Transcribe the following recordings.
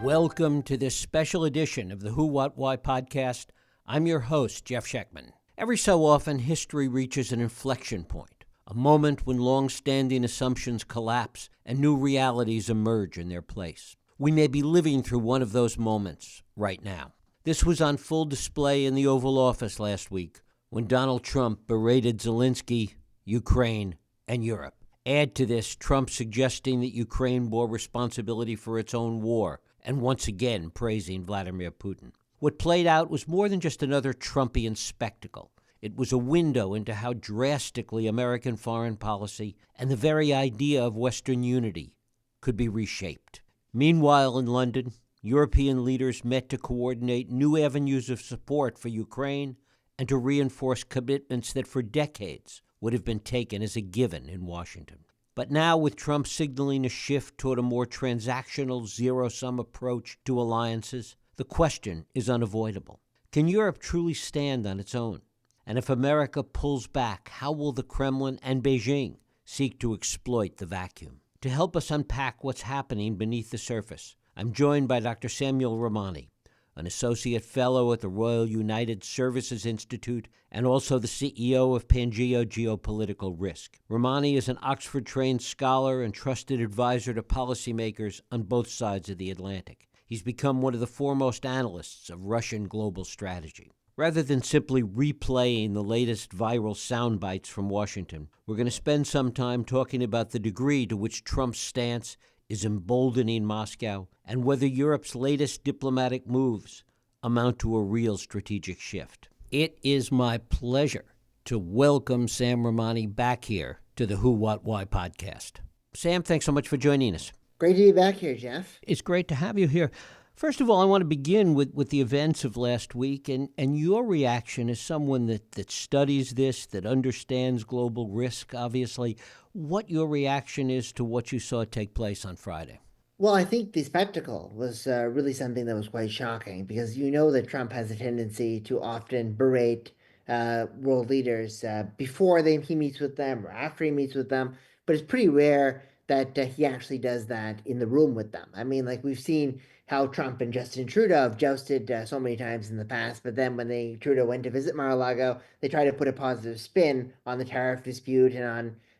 Welcome to this special edition of the Who, What, Why podcast. I'm your host, Jeff Schechtman. Every so often, history reaches an inflection point, a moment when long-standing assumptions collapse and new realities emerge in their place. We may be living through one of those moments right now. This was on full display in the Oval Office last week when Donald Trump berated Zelensky, Ukraine, and Europe. Add to this Trump suggesting that Ukraine bore responsibility for its own war, and once again praising Vladimir Putin. What played out was more than just another Trumpian spectacle. It was a window into how drastically American foreign policy and the very idea of Western unity could be reshaped. Meanwhile, in London, European leaders met to coordinate new avenues of support for Ukraine and to reinforce commitments that for decades would have been taken as a given in Washington. But now, with Trump signaling a shift toward a more transactional, zero-sum approach to alliances, the question is unavoidable. Can Europe truly stand on its own? And if America pulls back, how will the Kremlin and Beijing seek to exploit the vacuum? To help us unpack what's happening beneath the surface, I'm joined by Dr. Samuel Ramani, an associate fellow at the Royal United Services Institute and also the CEO of Pangeo Geopolitical Risk. Ramani is an Oxford-trained scholar and trusted advisor to policymakers on both sides of the Atlantic. He's become one of the foremost analysts of Russian global strategy. Rather than simply replaying the latest viral sound bites from Washington, we're going to spend some time talking about the degree to which Trump's stance is emboldening Moscow, and whether Europe's latest diplomatic moves amount to a real strategic shift. It is my pleasure to welcome Sam Ramani back here to the Who, What, Why podcast. Sam, thanks so much for joining us. Great to be back here, Jeff. It's great to have you here. First of all, I want to begin with the events of last week and your reaction as someone that studies this, that understands global risk, obviously, what your reaction is to what you saw take place on Friday. Well, I think the spectacle was really something that was quite shocking because you know that Trump has a tendency to often berate world leaders before he meets with them or after he meets with them, but it's pretty rare that he actually does that in the room with them. I mean, like we've seen how Trump and Justin Trudeau have jousted so many times in the past, but then when Trudeau went to visit Mar-a-Lago, they tried to put a positive spin on the tariff dispute and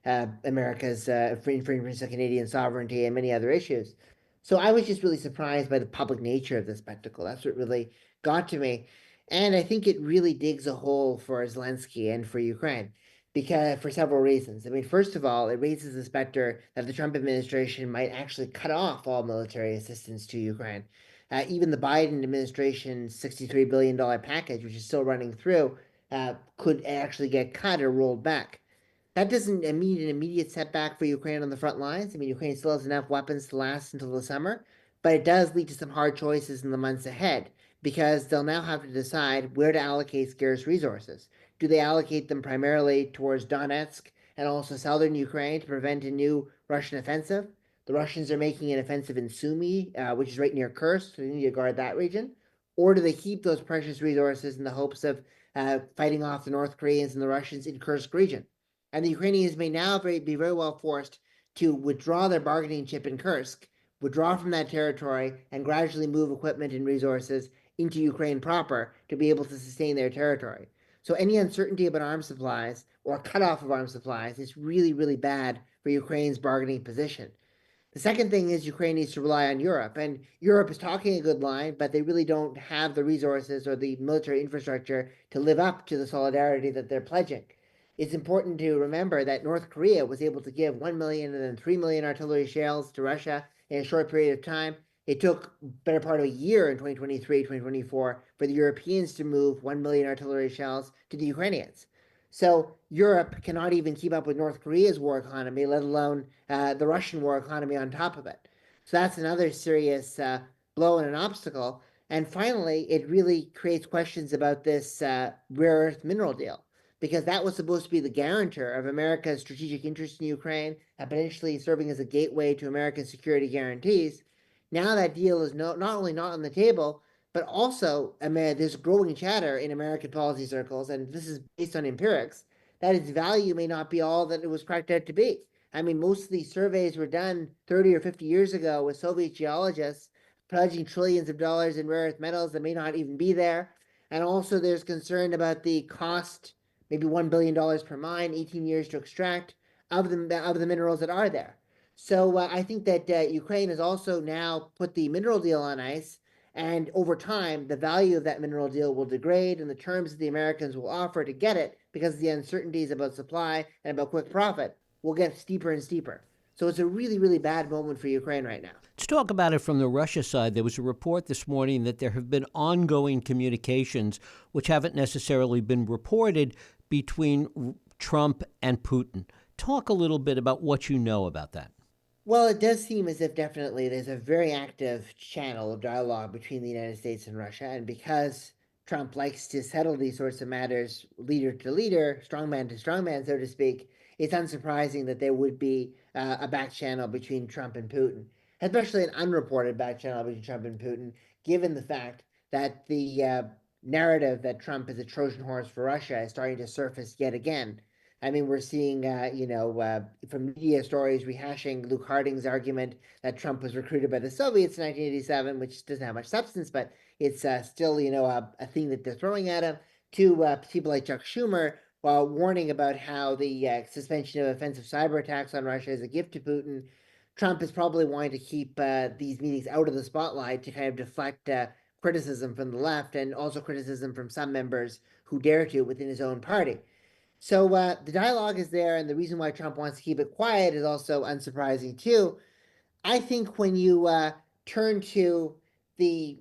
on America's infringements of Canadian sovereignty and many other issues. So I was just really surprised by the public nature of the spectacle. That's what really got to me. And I think it really digs a hole for Zelensky and for Ukraine because for several reasons. I mean, first of all, it raises the specter that the Trump administration might actually cut off all military assistance to Ukraine. Even the Biden administration's $63 billion package, which is still running through, could actually get cut or rolled back. That doesn't mean an immediate setback for Ukraine on the front lines. I mean, Ukraine still has enough weapons to last until the summer, but it does lead to some hard choices in the months ahead because they'll now have to decide where to allocate scarce resources. Do they allocate them primarily towards Donetsk and also southern Ukraine to prevent a new Russian offensive? The Russians are making an offensive in Sumy, which is right near Kursk, so they need to guard that region. Or do they keep those precious resources in the hopes of fighting off the North Koreans and the Russians in Kursk region? And the Ukrainians may now be very well forced to withdraw their bargaining chip in Kursk, withdraw from that territory, and gradually move equipment and resources into Ukraine proper to be able to sustain their territory. So any uncertainty about arms supplies or cutoff of arms supplies is really, really bad for Ukraine's bargaining position. The second thing is Ukraine needs to rely on Europe, and Europe is talking a good line, but they really don't have the resources or the military infrastructure to live up to the solidarity that they're pledging. It's important to remember that North Korea was able to give 1 million and then 3 million artillery shells to Russia in a short period of time. It took better part of a year in 2023, 2024 for the Europeans to move 1 million artillery shells to the Ukrainians. So Europe cannot even keep up with North Korea's war economy, let alone the Russian war economy on top of it. So that's another serious blow and an obstacle. And finally, it really creates questions about this rare earth mineral deal, because that was supposed to be the guarantor of America's strategic interest in Ukraine and potentially serving as a gateway to American security guarantees. Now that deal is not only not on the table, but also there's growing chatter in American policy circles, and this is based on empirics, that its value may not be all that it was cracked out to be. I mean, most of these surveys were done 30 or 50 years ago with Soviet geologists pledging trillions of dollars in rare earth metals that may not even be there. And also, there's concern about the cost, maybe $1 billion per mine, 18 years to extract of the minerals that are there. So I think that Ukraine has also now put the mineral deal on ice, and over time, the value of that mineral deal will degrade, and the terms that the Americans will offer to get it, because of the uncertainties about supply and about quick profit, will get steeper and steeper. So it's a really, really bad moment for Ukraine right now. Let's talk about it from the Russia side. There was a report this morning that there have been ongoing communications, which haven't necessarily been reported, between Trump and Putin. Talk a little bit about what you know about that. Well, it does seem as if definitely there's a very active channel of dialogue between the United States and Russia. And because Trump likes to settle these sorts of matters leader to leader, strongman to strongman, so to speak, it's unsurprising that there would be a back channel between Trump and Putin, especially an unreported back channel between Trump and Putin, given the fact that the narrative that Trump is a Trojan horse for Russia is starting to surface yet again. I mean, we're seeing, from media stories rehashing Luke Harding's argument that Trump was recruited by the Soviets in 1987, which doesn't have much substance, but it's still, a thing that they're throwing at him. To people like Chuck Schumer, while warning about how the suspension of offensive cyber attacks on Russia is a gift to Putin, Trump is probably wanting to keep these meetings out of the spotlight to kind of deflect criticism from the left and also criticism from some members who dare to within his own party. So the dialogue is there, and the reason why Trump wants to keep it quiet is also unsurprising too. I think when you turn to the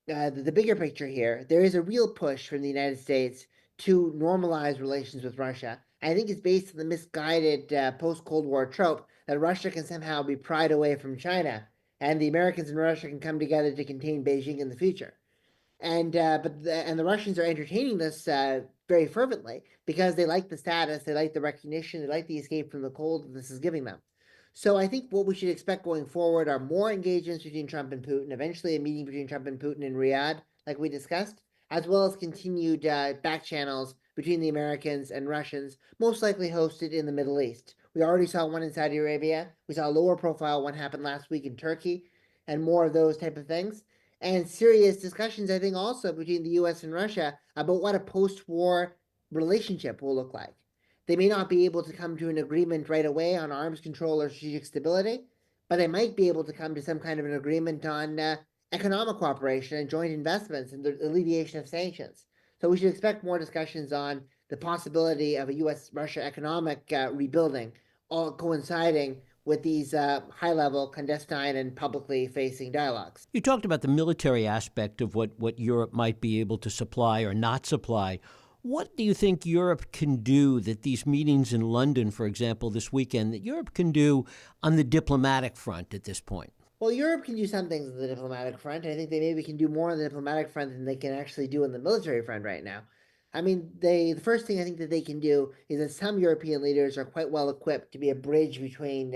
the bigger picture here, there is a real push from the United States to normalize relations with Russia. I think it's based on the misguided post Cold War trope that Russia can somehow be pried away from China, and the Americans and Russia can come together to contain Beijing in the future. And the Russians are entertaining this very fervently because they like the status, they like the recognition, they like the escape from the cold that this is giving them. So I think what we should expect going forward are more engagements between Trump and Putin, eventually a meeting between Trump and Putin in Riyadh, like we discussed, as well as continued back channels between the Americans and Russians, most likely hosted in the Middle East. We already saw one in Saudi Arabia. We saw a lower profile one happen last week in Turkey, and more of those type of things, and serious discussions, I think, also between the US and Russia about what a post war relationship will look like. They may not be able to come to an agreement right away on arms control or strategic stability, but they might be able to come to some kind of an agreement on economic cooperation and joint investments and the alleviation of sanctions. So we should expect more discussions on the possibility of a US Russia economic rebuilding, all coinciding with these high level clandestine and publicly facing dialogues. You talked about the military aspect of what Europe might be able to supply or not supply. What do you think Europe can do that these meetings in London, for example, this weekend, that Europe can do on the diplomatic front at this point? Well, Europe can do some things on the diplomatic front. I think they maybe can do more on the diplomatic front than they can actually do on the military front right now. I mean, the first thing I think that they can do is that some European leaders are quite well equipped to be a bridge between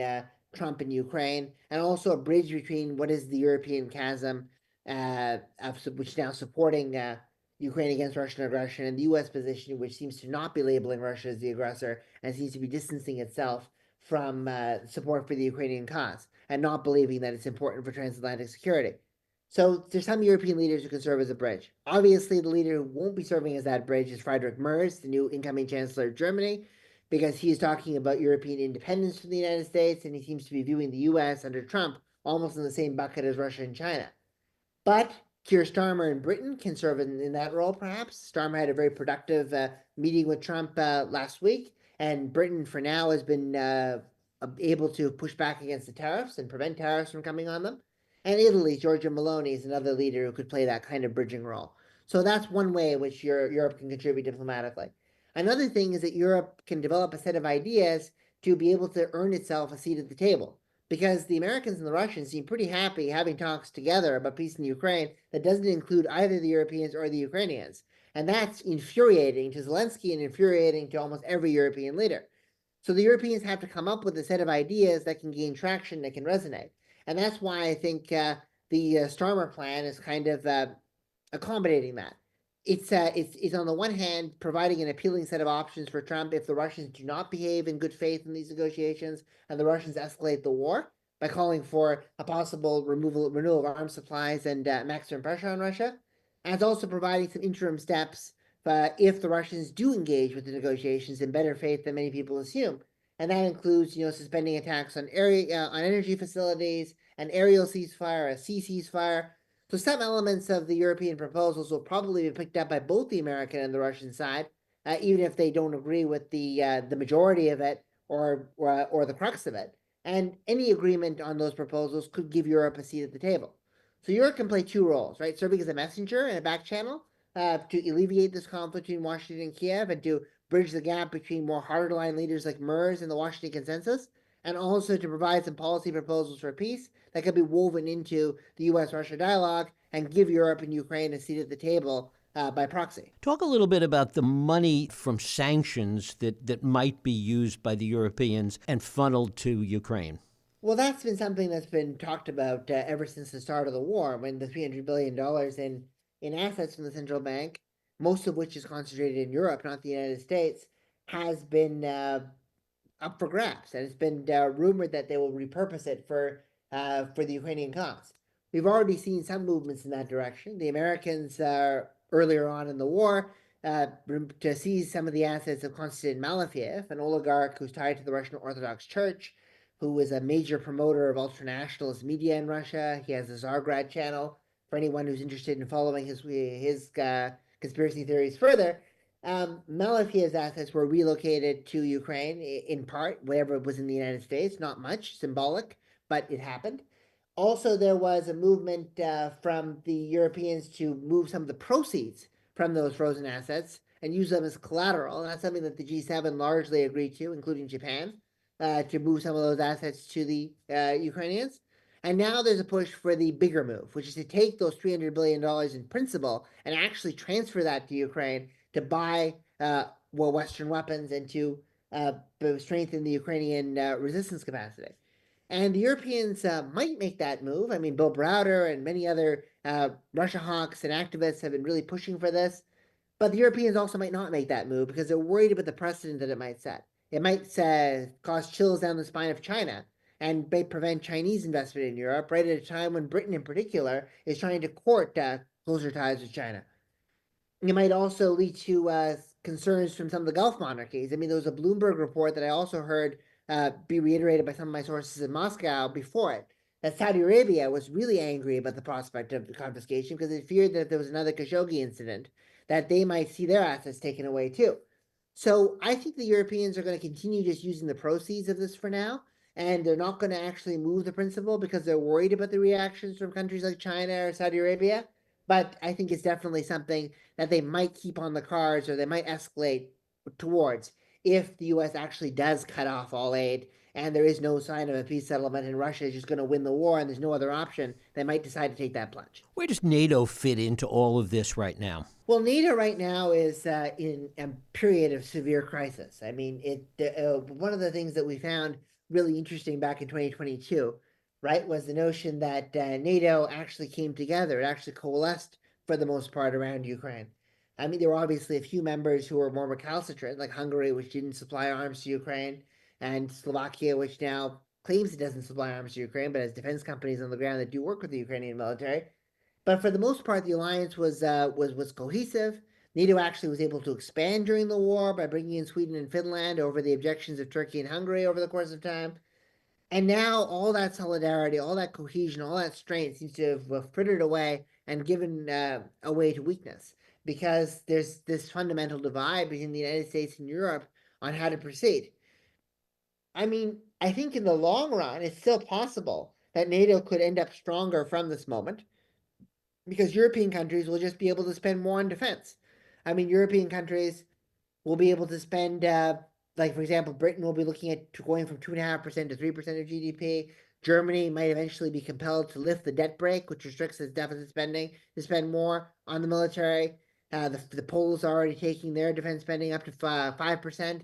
Trump and Ukraine, and also a bridge between what is the European chasm, which is now supporting Ukraine against Russian aggression, and the U.S. position, which seems to not be labeling Russia as the aggressor and seems to be distancing itself from support for the Ukrainian cause and not believing that it's important for transatlantic security. So there's some European leaders who can serve as a bridge. Obviously, the leader who won't be serving as that bridge is Friedrich Merz, the new incoming chancellor of Germany, because he's talking about European independence from the United States, and he seems to be viewing the U.S. under Trump almost in the same bucket as Russia and China. But Keir Starmer in Britain can serve in that role, perhaps. Starmer had a very productive meeting with Trump last week, and Britain, for now, has been able to push back against the tariffs and prevent tariffs from coming on them. And Italy, Giorgia Meloni is another leader who could play that kind of bridging role. So that's one way in which Europe can contribute diplomatically. Another thing is that Europe can develop a set of ideas to be able to earn itself a seat at the table, because the Americans and the Russians seem pretty happy having talks together about peace in Ukraine that doesn't include either the Europeans or the Ukrainians. And that's infuriating to Zelensky and infuriating to almost every European leader. So the Europeans have to come up with a set of ideas that can gain traction, that can resonate. And that's why I think the Starmer plan is kind of accommodating that. It's on the one hand providing an appealing set of options for Trump if the Russians do not behave in good faith in these negotiations and the Russians escalate the war. by calling for a possible renewal of arms supplies and maximum pressure on Russia. And it's also providing some interim steps if the Russians do engage with the negotiations in better faith than many people assume. And that includes, suspending attacks on on energy facilities, an aerial ceasefire, a sea ceasefire. So some elements of the European proposals will probably be picked up by both the American and the Russian side, even if they don't agree with the majority of it or the crux of it. And any agreement on those proposals could give Europe a seat at the table. So Europe can play two roles, right? Serving as a messenger and a back channel to alleviate this conflict between Washington and Kiev and to bridge the gap between more hard line leaders like MERS and the Washington Consensus, and also to provide some policy proposals for peace that could be woven into the US Russia dialogue and give Europe and Ukraine a seat at the table by proxy. Talk a little bit about the money from sanctions that might be used by the Europeans and funneled to Ukraine. Well, that's been something that's been talked about ever since the start of the war, when the $300 billion in assets from the central bank, most of which is concentrated in Europe, not the United States, has been up for grabs, and it's been rumored that they will repurpose it for the Ukrainian cause. We've already seen some movements in that direction. The Americans earlier on in the war to seize some of the assets of Konstantin Malafiev, an oligarch who's tied to the Russian Orthodox Church, who is a major promoter of ultranationalist media in Russia. He has a Tsargrad channel for anyone who's interested in following his conspiracy theories further. Malafiev's assets were relocated to Ukraine in part, wherever it was in the United States. Not much, symbolic, but it happened. Also, there was a movement from the Europeans to move some of the proceeds from those frozen assets and use them as collateral. And that's something that the G7 largely agreed to, including Japan, to move some of those assets to the Ukrainians. And now there's a push for the bigger move, which is to take those $300 billion in principle and actually transfer that to Ukraine to buy more Western weapons and to strengthen the Ukrainian resistance capacity. And the Europeans might make that move. I mean, Bill Browder and many other Russia hawks and activists have been really pushing for this. But the Europeans also might not make that move because they're worried about the precedent that it might set. It might cause chills down the spine of China and may prevent Chinese investment in Europe right at a time when Britain, in particular, is trying to court closer ties with China. It might also lead to concerns from some of the Gulf monarchies. I mean, there was a Bloomberg report that I also heard be reiterated by some of my sources in Moscow before it, that Saudi Arabia was really angry about the prospect of the confiscation because it feared that if there was another Khashoggi incident, that they might see their assets taken away too. So I think the Europeans are going to continue just using the proceeds of this for now, and they're not going to actually move the principle because they're worried about the reactions from countries like China or Saudi Arabia. But I think it's definitely something that they might keep on the cards or they might escalate towards if the US actually does cut off all aid and there is no sign of a peace settlement and Russia is just going to win the war and there's no other option, they might decide to take that plunge. Where does NATO fit into all of this right now? Well, NATO right now is in a period of severe crisis. I mean, one of the things that we found really interesting back in 2022, right, was the notion that NATO actually came together. It actually coalesced for the most part around Ukraine. I mean, there were obviously a few members who were more recalcitrant, like Hungary, which didn't supply arms to Ukraine, and Slovakia, which now claims it doesn't supply arms to Ukraine, but has defense companies on the ground that do work with the Ukrainian military. But for the most part, the alliance was cohesive. NATO actually was able to expand during the war by bringing in Sweden and Finland over the objections of Turkey and Hungary over the course of time. And now all that solidarity, all that cohesion, all that strength seems to have frittered away and given away to weakness because there's this fundamental divide between the United States and Europe on how to proceed. I mean, I think in the long run, it's still possible that NATO could end up stronger from this moment because European countries will just be able to spend more on defense. I mean, European countries will be able to spend, like for example, Britain will be looking at going from 2.5% to 3% of GDP. Germany might eventually be compelled to lift the debt brake, which restricts its deficit spending, to spend more on the military. The Poles are already taking their defense spending up to 5%.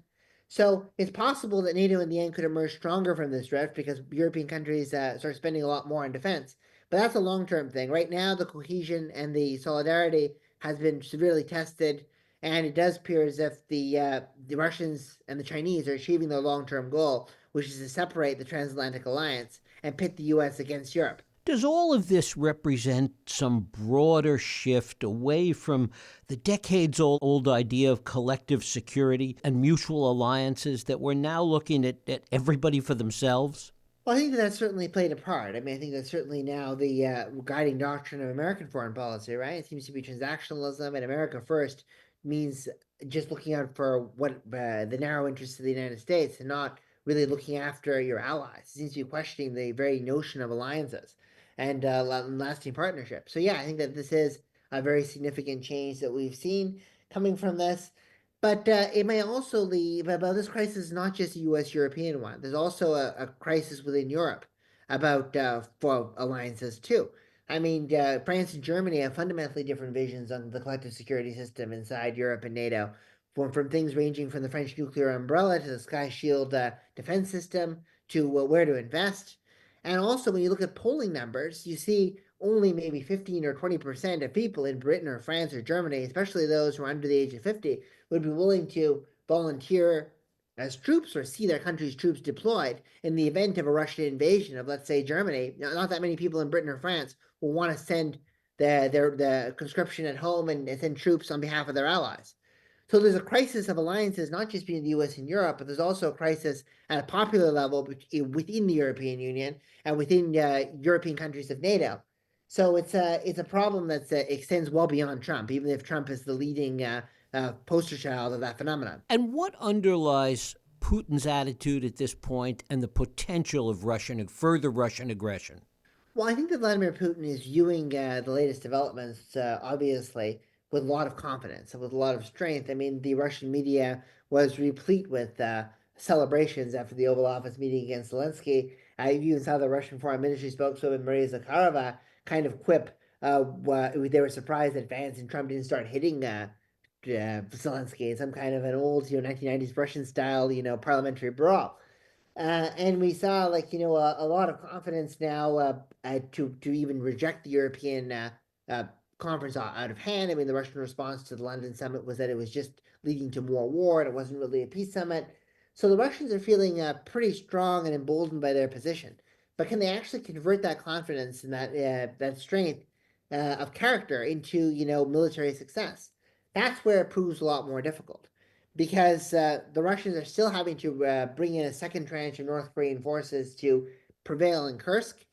So it's possible that NATO in the end could emerge stronger from this drift because European countries start spending a lot more on defense. But that's a long-term thing. Right now, the cohesion and the solidarity has been severely tested, and it does appear as if the Russians and the Chinese are achieving their long-term goal, which is to separate the transatlantic alliance and pit the U.S. against Europe. Does all of this represent some broader shift away from the decades old idea of collective security and mutual alliances that we're now looking at everybody for themselves? Well, I think that certainly played a part. I mean, I think that's certainly now the guiding doctrine of American foreign policy, right? It seems to be transactionalism, and America first means just looking out for what the narrow interests of the United States and not really looking after your allies. It seems to be questioning the very notion of alliances and lasting partnership. So, yeah, I think that this is a very significant change that we've seen coming from this. But it may also leave about this crisis is not just a U.S. European one. There's also a crisis within Europe about for alliances too. I mean, France and Germany have fundamentally different visions on the collective security system inside Europe and NATO, from things ranging from the French nuclear umbrella to the Sky Shield defense system to where to invest. And also, when you look at polling numbers, you see only maybe 15 or 20% of people in Britain or France or Germany, especially those who are under the age of 50, would be willing to volunteer as troops or see their country's troops deployed in the event of a Russian invasion of, let's say, Germany. Not that many people in Britain or France will want to send the conscription at home and send troops on behalf of their allies. So there's a crisis of alliances, not just between the US and Europe, but there's also a crisis at a popular level within the European Union and within European countries of NATO. So it's a problem that extends well beyond Trump, even if Trump is the leading poster child of that phenomenon. And what underlies Putin's attitude at this point and the potential of further Russian aggression? Well, I think that Vladimir Putin is viewing the latest developments, obviously, with a lot of confidence and with a lot of strength. I mean, the Russian media was replete with celebrations after the Oval Office meeting against Zelensky. You even saw the Russian Foreign Ministry spokeswoman Maria Zakharova kind of quip. They were surprised that Vance and Trump didn't start hitting Zelensky in some kind of an old, 1990s Russian style, parliamentary brawl. And we saw a lot of confidence now to even reject the European conference out of hand. I mean, the Russian response to the London summit was that it was just leading to more war and it wasn't really a peace summit. So the Russians are feeling pretty strong and emboldened by their position. But can they actually convert that confidence and that strength of character into military success? That's where it proves a lot more difficult because the Russians are still having to bring in a second tranche of North Korean forces to prevail in Kursk.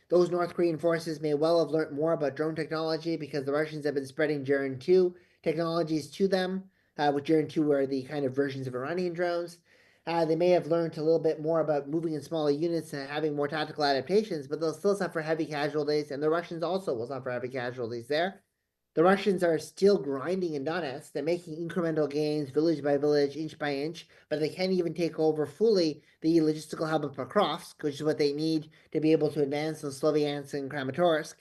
Those North Korean forces may well have learned more about drone technology because the Russians have been spreading Jiran 2 technologies to them, which Jiran 2 are the kind of versions of Iranian drones. They may have learned a little bit more about moving in smaller units and having more tactical adaptations, but they'll still suffer heavy casualties, and the Russians also will suffer heavy casualties there. The Russians are still grinding in Donetsk. They're making incremental gains, village by village, inch by inch, but they can't even take over fully the logistical hub of Pokrovsk, which is what they need to be able to advance in Sloviansk and Kramatorsk.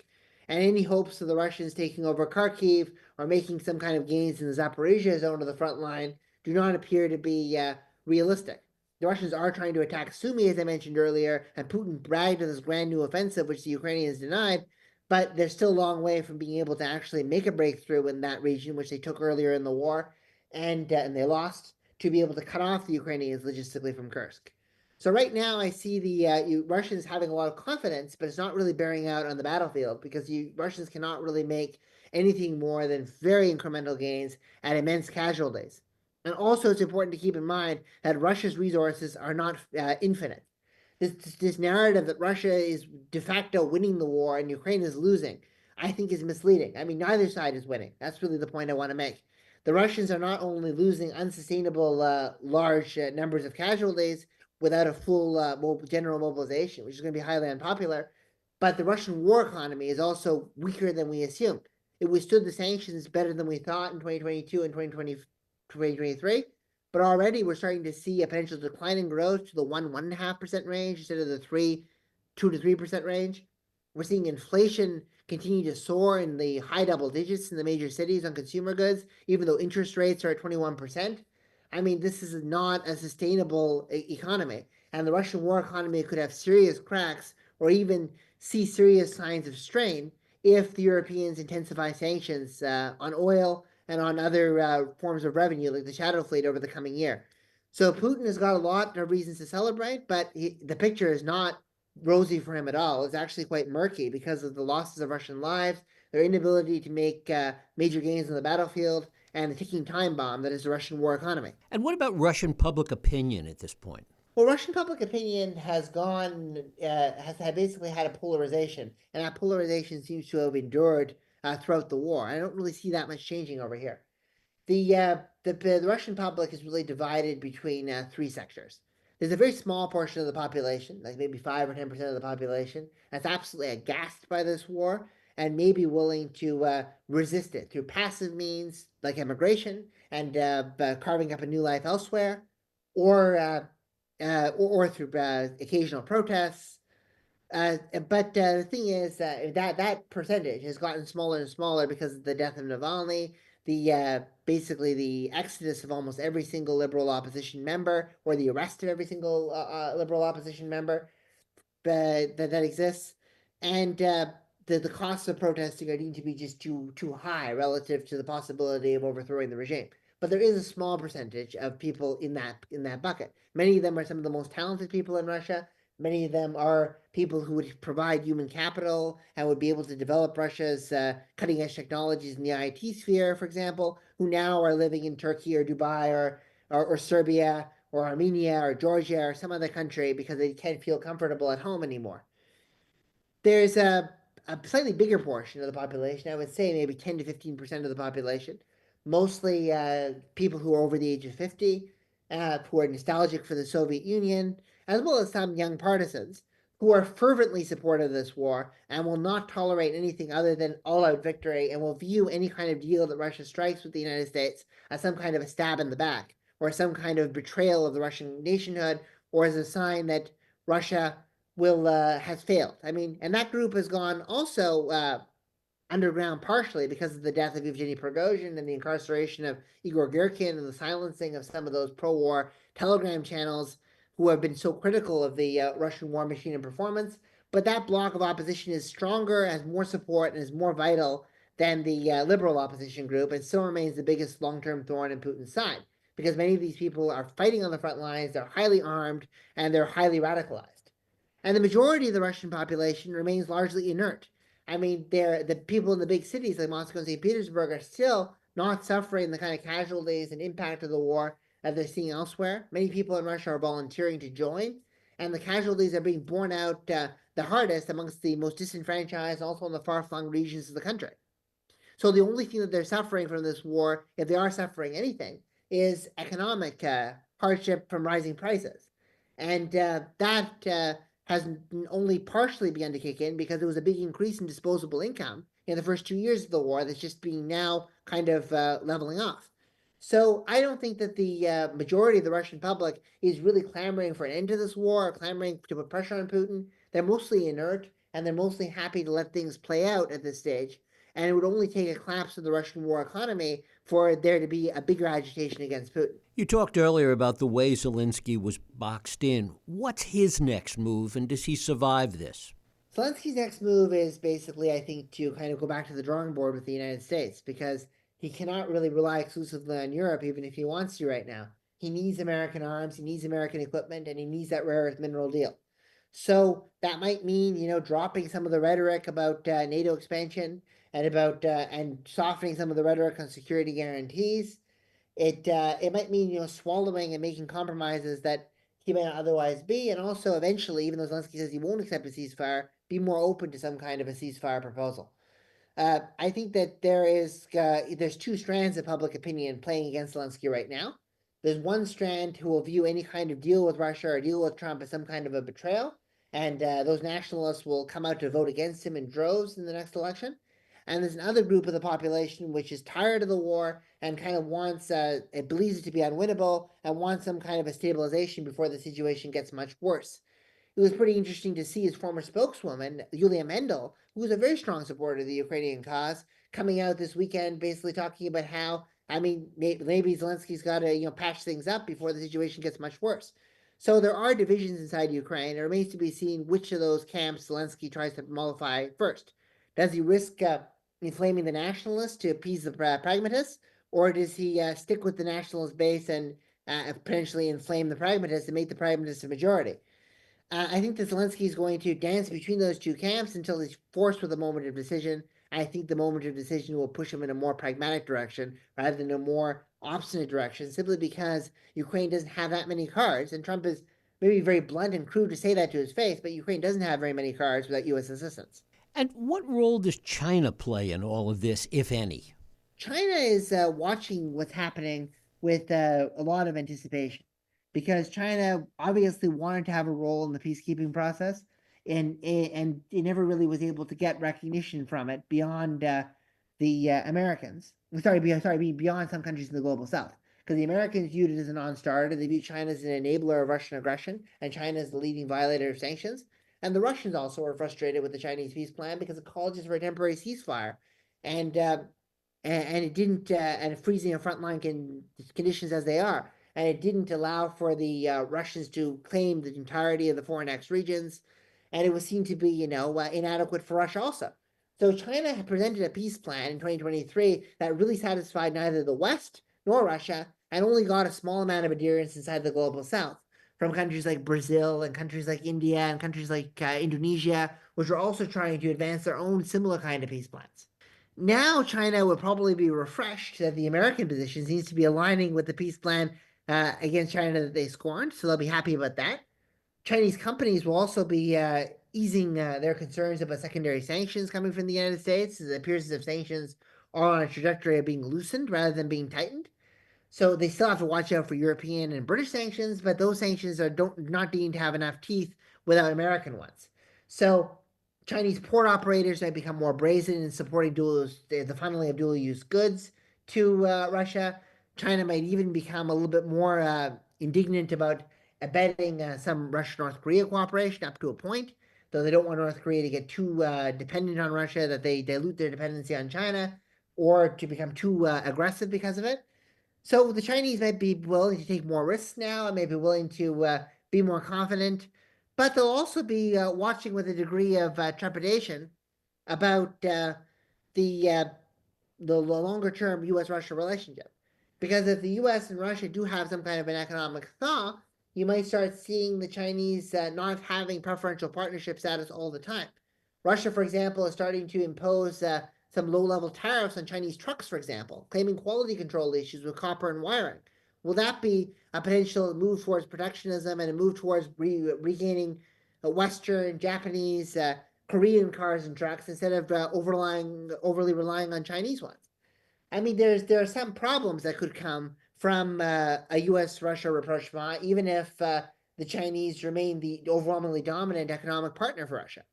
And any hopes of the Russians taking over Kharkiv or making some kind of gains in the Zaporizhia zone of the front line do not appear to be realistic. The Russians are trying to attack Sumy, as I mentioned earlier, and Putin bragged of this grand new offensive, which the Ukrainians denied, but they're still a long way from being able to actually make a breakthrough in that region, which they took earlier in the war, and they lost, to be able to cut off the Ukrainians logistically from Kursk. So right now, I see the Russians having a lot of confidence, but it's not really bearing out on the battlefield because the Russians cannot really make anything more than very incremental gains at immense casualties. And also, it's important to keep in mind that Russia's resources are not infinite. This narrative that Russia is de facto winning the war and Ukraine is losing, I think is misleading. I mean, neither side is winning. That's really the point I want to make. The Russians are not only losing unsustainable large numbers of casualties without a full general mobilization, which is going to be highly unpopular, but the Russian war economy is also weaker than we assumed. It withstood the sanctions better than we thought in 2022 and 2023. But already we're starting to see a potential decline in growth to the 1.5% range instead of the 2 to 3% range. We're seeing inflation continue to soar in the high double digits in the major cities on consumer goods, even though interest rates are at 21%. I mean, this is not a sustainable economy, and the Russian war economy could have serious cracks or even see serious signs of strain if the Europeans intensify sanctions on oil and on other forms of revenue like the shadow fleet over the coming year. So Putin has got a lot of reasons to celebrate, but the picture is not rosy for him at all. It's actually quite murky because of the losses of Russian lives, their inability to make major gains on the battlefield, and the ticking time bomb that is the Russian war economy. And what about Russian public opinion at this point? Well, Russian public opinion has had basically had a polarization, and that polarization seems to have endured throughout the war. I don't really see that much changing over here. The Russian public is really divided between three sectors. There's a very small portion of the population, like maybe 5 or 10% of the population, that's absolutely aghast by this war and may be willing to resist it through passive means like immigration and carving up a new life elsewhere, or through occasional protests. But the thing is that percentage has gotten smaller and smaller because of the death of Navalny, the basically the exodus of almost every single liberal opposition member, or the arrest of every single liberal opposition member that exists, and the costs of protesting are deemed to be just too high relative to the possibility of overthrowing the regime. But there is a small percentage of people in that bucket. Many of them are some of the most talented people in Russia. Many of them are people who would provide human capital and would be able to develop Russia's cutting edge technologies in the IT sphere, for example, who now are living in Turkey or Dubai or Serbia or Armenia or Georgia or some other country because they can't feel comfortable at home anymore. There's a slightly bigger portion of the population, I would say maybe 10 to 15% of the population, mostly people who are over the age of 50, who are nostalgic for the Soviet Union, as well as some young partisans who are fervently supportive of this war and will not tolerate anything other than all out victory and will view any kind of deal that Russia strikes with the United States as some kind of a stab in the back or some kind of betrayal of the Russian nationhood or as a sign that Russia will has failed. I mean, and that group has gone also underground partially because of the death of Evgeny Prigozhin and the incarceration of Igor Girkin and the silencing of some of those pro-war Telegram channels who have been so critical of the Russian war machine and performance. But that bloc of opposition is stronger, has more support, and is more vital than the liberal opposition group, and still remains the biggest long-term thorn in Putin's side because many of these people are fighting on the front lines, they're highly armed, and they're highly radicalized. And the majority of the Russian population remains largely inert. I mean, the people in the big cities like Moscow and St. Petersburg are still not suffering the kind of casualties and impact of the war that they're seeing elsewhere. Many people in Russia are volunteering to join, and the casualties are being borne out the hardest amongst the most disenfranchised, also in the far-flung regions of the country. So the only thing that they're suffering from this war, if they are suffering anything, is economic hardship from rising prices, and that has only partially begun to kick in because there was a big increase in disposable income in the first 2 years of the war that's just being now kind of leveling off. So I don't think that the majority of the Russian public is really clamoring for an end to this war or clamoring to put pressure on Putin. They're mostly inert and they're mostly happy to let things play out at this stage, and it would only take a collapse of the Russian war economy for there to be a bigger agitation against Putin. You talked earlier about the way Zelensky was boxed in. What's his next move, and does he survive this? Zelensky's next move is basically, I think, to kind of go back to the drawing board with the United States because he cannot really rely exclusively on Europe, even if he wants to right now. He needs American arms, he needs American equipment, and he needs that rare earth mineral deal. So that might mean, dropping some of the rhetoric about NATO expansion and about and softening some of the rhetoric on security guarantees. It might mean swallowing and making compromises that he may not otherwise be, and also eventually, even though Zelensky says he won't accept a ceasefire, be more open to some kind of a ceasefire proposal. I think that there's two strands of public opinion playing against Zelensky right now. There's one strand who will view any kind of deal with Russia or deal with Trump as some kind of a betrayal, and those nationalists will come out to vote against him in droves in the next election. And there's another group of the population which is tired of the war and kind of wants, it believes it to be unwinnable and wants some kind of a stabilization before the situation gets much worse. It was pretty interesting to see his former spokeswoman, Yulia Mendel, who was a very strong supporter of the Ukrainian cause, coming out this weekend basically talking about how, I mean, maybe Zelensky's got to, patch things up before the situation gets much worse. So there are divisions inside Ukraine. It remains to be seen which of those camps Zelensky tries to mollify first. Does he risk inflaming the nationalists to appease the pragmatists, or does he stick with the nationalist base and potentially inflame the pragmatists and make the pragmatists a majority? I think that Zelensky is going to dance between those two camps until he's forced with a moment of decision. I think the moment of decision will push him in a more pragmatic direction rather than a more obstinate direction, simply because Ukraine doesn't have that many cards. And Trump is maybe very blunt and crude to say that to his face, but Ukraine doesn't have very many cards without U.S. assistance. And what role does China play in all of this, if any? China is watching what's happening with a lot of anticipation because China obviously wanted to have a role in the peacekeeping process, and it never really was able to get recognition from it beyond the Americans. Beyond some countries in the global South. Because the Americans viewed it as a non-starter, they viewed China as an enabler of Russian aggression, and China as the leading violator of sanctions. And the Russians also were frustrated with the Chinese peace plan because it called just for a temporary ceasefire, and and it didn't, and freezing a frontline conditions as they are, and it didn't allow for the Russians to claim the entirety of the foreign annexed regions, and it was seen to be, inadequate for Russia also. So China had presented a peace plan in 2023 that really satisfied neither the West nor Russia, and only got a small amount of adherence inside the global South from countries like Brazil and countries like India and countries like Indonesia, which are also trying to advance their own similar kind of peace plans. Now China would probably be refreshed that the American position seems to be aligning with the peace plan against China that they scorned, so they'll be happy about that. Chinese companies will also be easing their concerns about secondary sanctions coming from the United States. It appears as if sanctions are on a trajectory of being loosened rather than being tightened. So they still have to watch out for European and British sanctions, but those sanctions are don't not deemed to have enough teeth without American ones. So Chinese port operators might become more brazen in supporting the funneling of dual use goods to Russia. China might even become a little bit more indignant about abetting some Russia North Korea cooperation up to a point, though they don't want North Korea to get too dependent on Russia, that they dilute their dependency on China, or to become too aggressive because of it. So the Chinese might be willing to take more risks now and maybe willing to be more confident, but they'll also be watching with a degree of trepidation about the uh, the longer term U.S. Russia relationship. Because if the U.S. and Russia do have some kind of an economic thaw, you might start seeing the Chinese not having preferential partnership status all the time. Russia, for example, is starting to impose some low level tariffs on Chinese trucks, for example, claiming quality control issues with copper and wiring. Will that be a potential move towards protectionism and a move towards regaining Western, Japanese, Korean cars and trucks instead of overly relying on Chinese ones? I mean, there are some problems that could come from a U.S. Russia rapprochement, even if the Chinese remain the overwhelmingly dominant economic partner for Russia.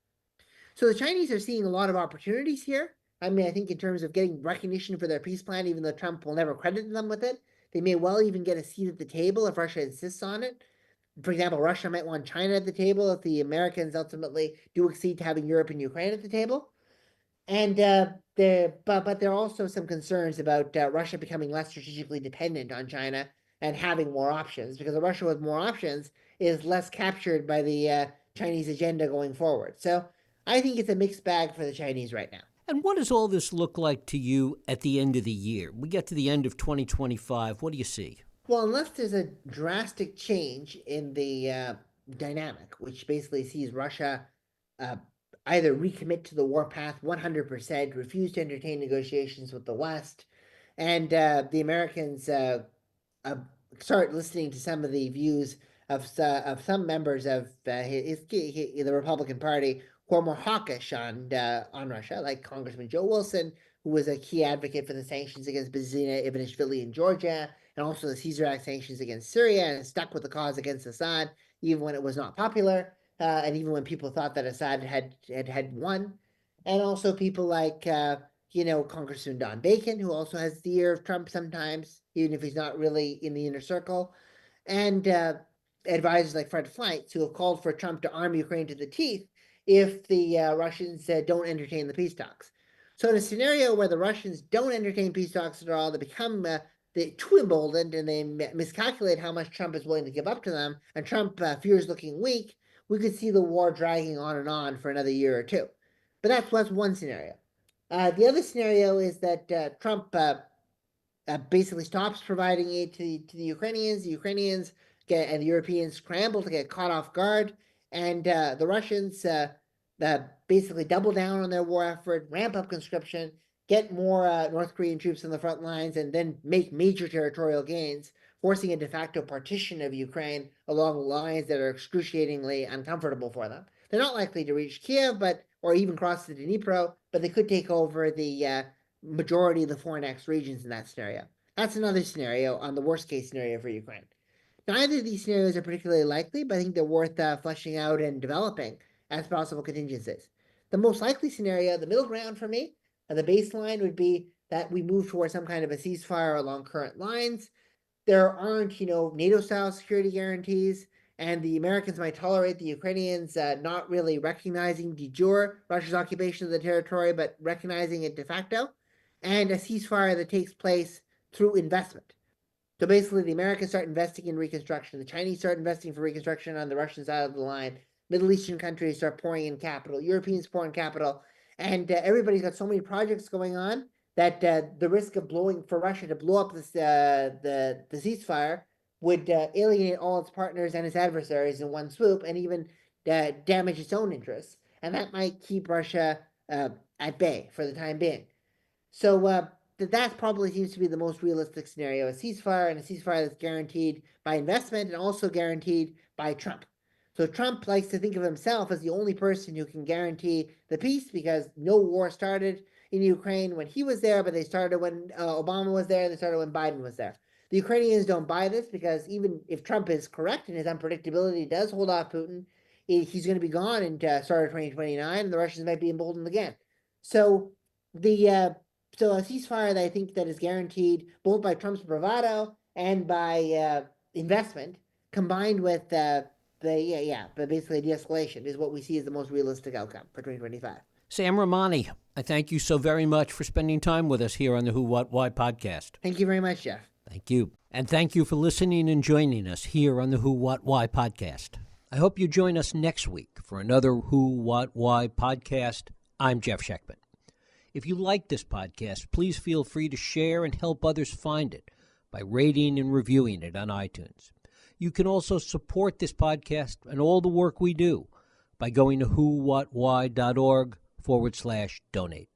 So the Chinese are seeing a lot of opportunities here. I mean, I think in terms of getting recognition for their peace plan, even though Trump will never credit them with it, they may well even get a seat at the table if Russia insists on it. For example, Russia might want China at the table if the Americans ultimately do accede to having Europe and Ukraine at the table. And but there are also some concerns about Russia becoming less strategically dependent on China and having more options, because a Russia with more options is less captured by the Chinese agenda going forward. So I think it's a mixed bag for the Chinese right now. And what does all this look like to you at the end of the year? We get to the end of 2025. What do you see? Well, unless there's a drastic change in the dynamic, which basically sees Russia uh, either recommit to the war path 100%, refuse to entertain negotiations with the West, and the Americans uh, start listening to some of the views of some members of the Republican Party who are more hawkish on Russia, like Congressman Joe Wilson, who was a key advocate for the sanctions against Bezina Ivanishvili in Georgia, and also the Caesar Act sanctions against Syria, and stuck with the cause against Assad, even when it was not popular, and even when people thought that Assad had won, and also people like Congressman Don Bacon, who also has the ear of Trump sometimes, even if he's not really in the inner circle, and advisors like Fred Fleitz, who have called for Trump to arm Ukraine to the teeth if the Russians don't entertain the peace talks. So in a scenario where the Russians don't entertain peace talks at all, they become too emboldened and they miscalculate how much Trump is willing to give up to them, and Trump fears looking weak, we could see the war dragging on for another year or two. But that's one scenario. The other scenario is that Trump basically stops providing aid to the Ukrainians. The Ukrainians and the Europeans scramble to get caught off guard and the Russians basically double down on their war effort, ramp up conscription, get more North Korean troops on the front lines, and then make major territorial gains, forcing a de facto partition of Ukraine along lines that are excruciatingly uncomfortable for them. They're not likely to reach Kiev, or even cross the Dnipro, but they could take over the majority of the foreign annexed regions in that scenario. That's another scenario on the worst case scenario for Ukraine. Neither of these scenarios are particularly likely, but I think they're worth fleshing out and developing as possible contingencies. The most likely scenario, the middle ground for me, the baseline would be that we move towards some kind of a ceasefire along current lines. There aren't, NATO-style security guarantees, and the Americans might tolerate the Ukrainians not really recognizing de jure Russia's occupation of the territory, but recognizing it de facto, and a ceasefire that takes place through investment. So basically, the Americans start investing in reconstruction. The Chinese start investing for reconstruction on the Russian side of the line. Middle Eastern countries start pouring in capital. Europeans pour in capital. And everybody's got so many projects going on that the risk of for Russia to blow up this the ceasefire would alienate all its partners and its adversaries in one swoop, and even damage its own interests. And that might keep Russia at bay for the time being. So that probably seems to be the most realistic scenario: a ceasefire, and a ceasefire that's guaranteed by investment and also guaranteed by Trump. So Trump likes to think of himself as the only person who can guarantee the peace, because no war started in Ukraine when he was there, but they started when Obama was there, and they started when Biden was there. The Ukrainians don't buy this, because even if Trump is correct and his unpredictability does hold off Putin, he's going to be gone in start of 2029, and the Russians might be emboldened again. So the so a ceasefire that I think that is guaranteed both by Trump's bravado and by investment, combined with but basically de-escalation, is what we see as the most realistic outcome for 2025. Sam Ramani, I thank you so very much for spending time with us here on the Who, What, Why podcast. Thank you very much, Jeff. Thank you. And thank you for listening and joining us here on the Who, What, Why podcast. I hope you join us next week for another Who, What, Why podcast. I'm Jeff Sheckman. If you like this podcast, please feel free to share and help others find it by rating and reviewing it on iTunes. You can also support this podcast and all the work we do by going to whowhatwhy.org/donate.